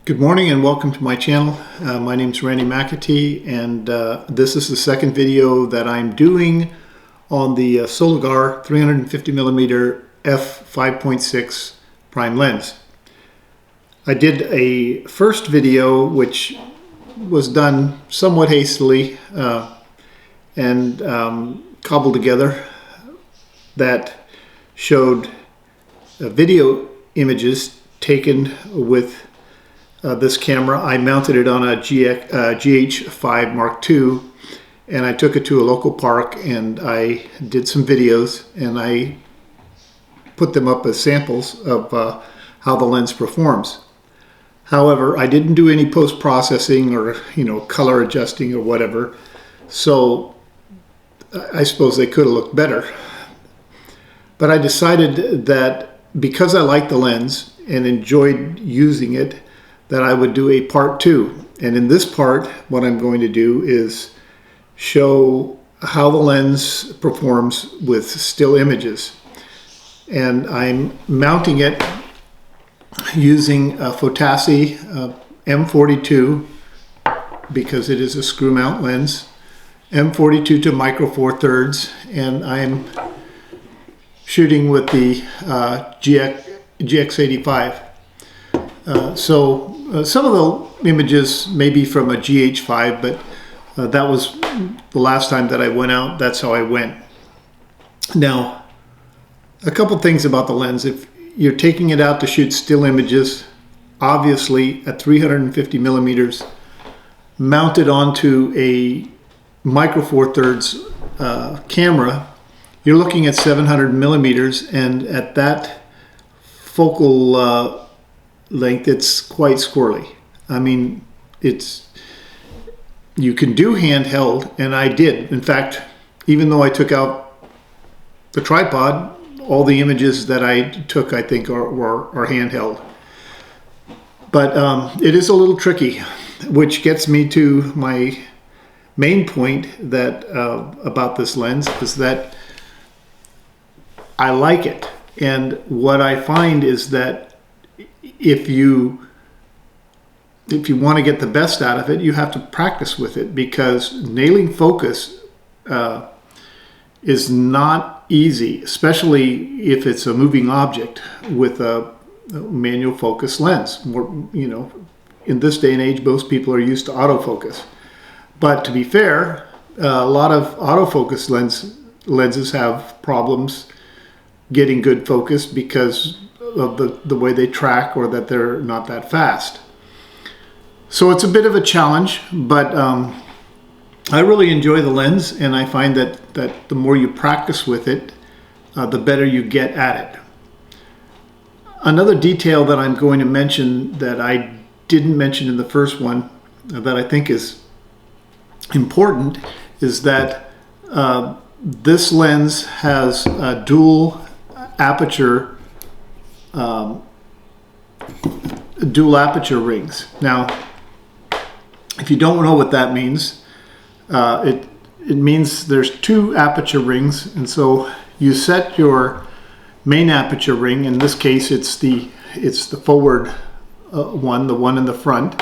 Good morning and welcome to my channel. My name is Randy McAtee, and this is the second video that I'm doing on the Soligor 350mm f5.6 prime lens. I did a first video which was done somewhat hastily and cobbled together that showed video images taken with this camera. I mounted it on a GH5 Mark II, and I took it to a local park and I did some videos and I put them up as samples of how the lens performs. However, I didn't do any post-processing or color adjusting or whatever, so I suppose they could have looked better. But I decided that because I liked the lens and enjoyed using it, that I would do a part 2. And in this part, what I'm going to do is show how the lens performs with still images. And I'm mounting it using a Fotassi M42 because it is a screw mount lens, M42 to micro four thirds, and I'm shooting with the GX85. Some of the images may be from a GH5, but that was the last time that I went out. That's how I went. Now, a couple things about the lens. If you're taking it out to shoot still images, obviously at 350 millimeters, mounted onto a micro four thirds camera, you're looking at 700 millimeters, and at that focal length, it's quite squirrely. I mean, you can do handheld, and I did. In fact, even though I took out the tripod, all the images that I took, I think, are handheld. But it is a little tricky, which gets me to my main point that about this lens is that I like it. And what I find is that if you want to get the best out of it, you have to practice with it, because nailing focus is not easy, especially if it's a moving object with a manual focus lens. In this day and age, most people are used to autofocus. But to be fair, a lot of autofocus lenses have problems getting good focus because of the way they track, or that they're not that fast. So it's a bit of a challenge, but I really enjoy the lens, and I find that the more you practice with it, the better you get at it. Another detail that I'm going to mention that I didn't mention in the first one that I think is important is that this lens has a dual aperture rings. Now, if you don't know what that means, it means there's two aperture rings, and so you set your main aperture ring. In this case, it's the forward one, the one in the front,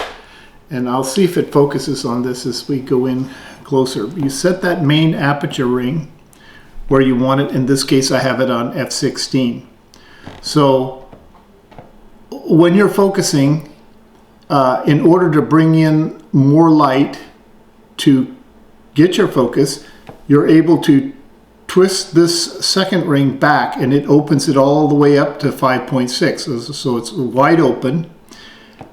and I'll see if it focuses on this as we go in closer. You set that main aperture ring where you want it. In this case, I have it on f16. So when you're focusing, in order to bring in more light to get your focus, you're able to twist this second ring back, and it opens it all the way up to 5.6. So it's wide open.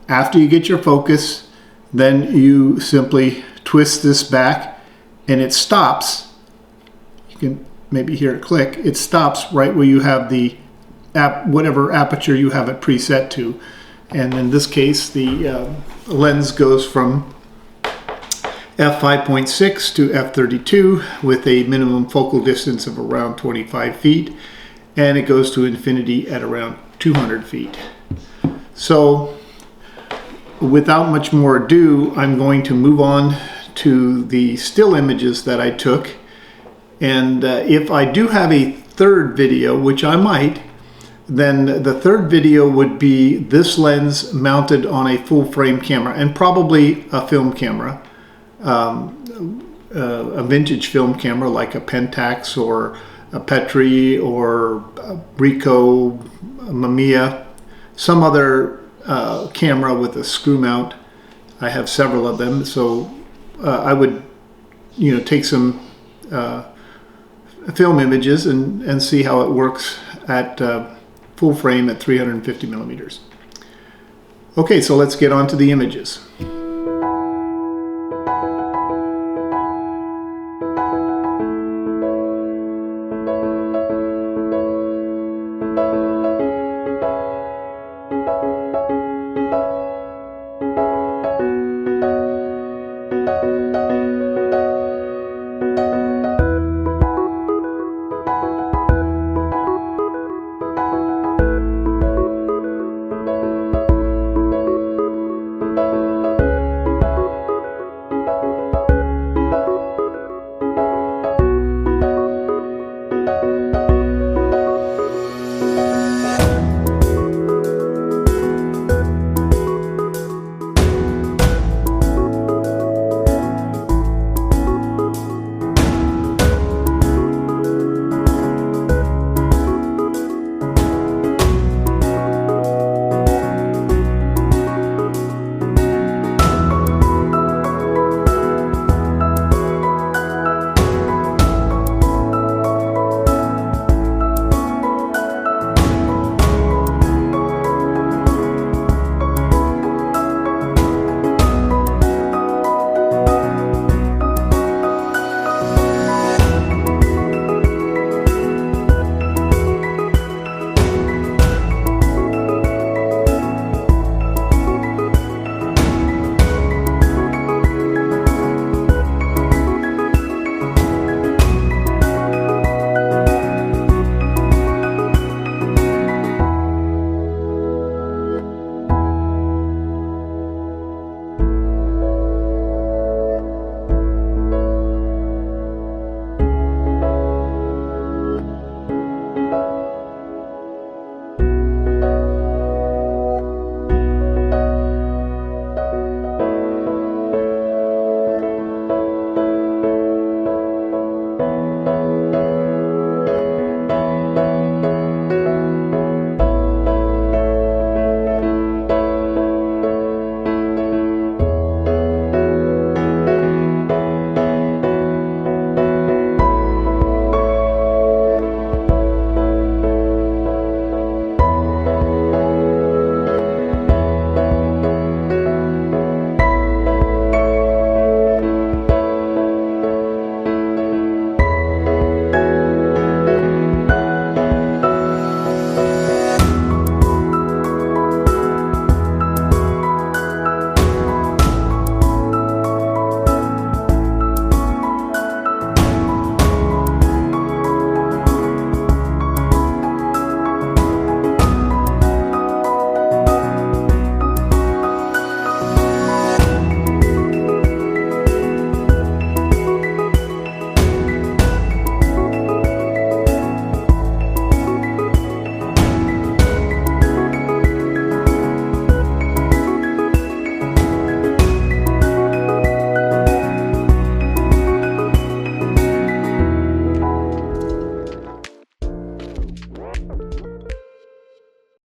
After you get your focus, then you simply twist this back and it stops. You can maybe hear it click. It stops right where you have the whatever aperture you have it preset to. And in this case, the lens goes from f5.6 to f32 with a minimum focal distance of around 25 feet, and it goes to infinity at around 200 feet. So without much more ado, I'm going to move on to the still images that I took. And if I do have a third video, which I might, then the third video would be this lens mounted on a full frame camera, and probably a film camera, a vintage film camera like a Pentax or a Petri or a Ricoh, a Mamiya, some other camera with a screw mount. I have several of them, so I would, take some film images and see how it works at full frame at 350 millimeters. Okay, so let's get on to the images.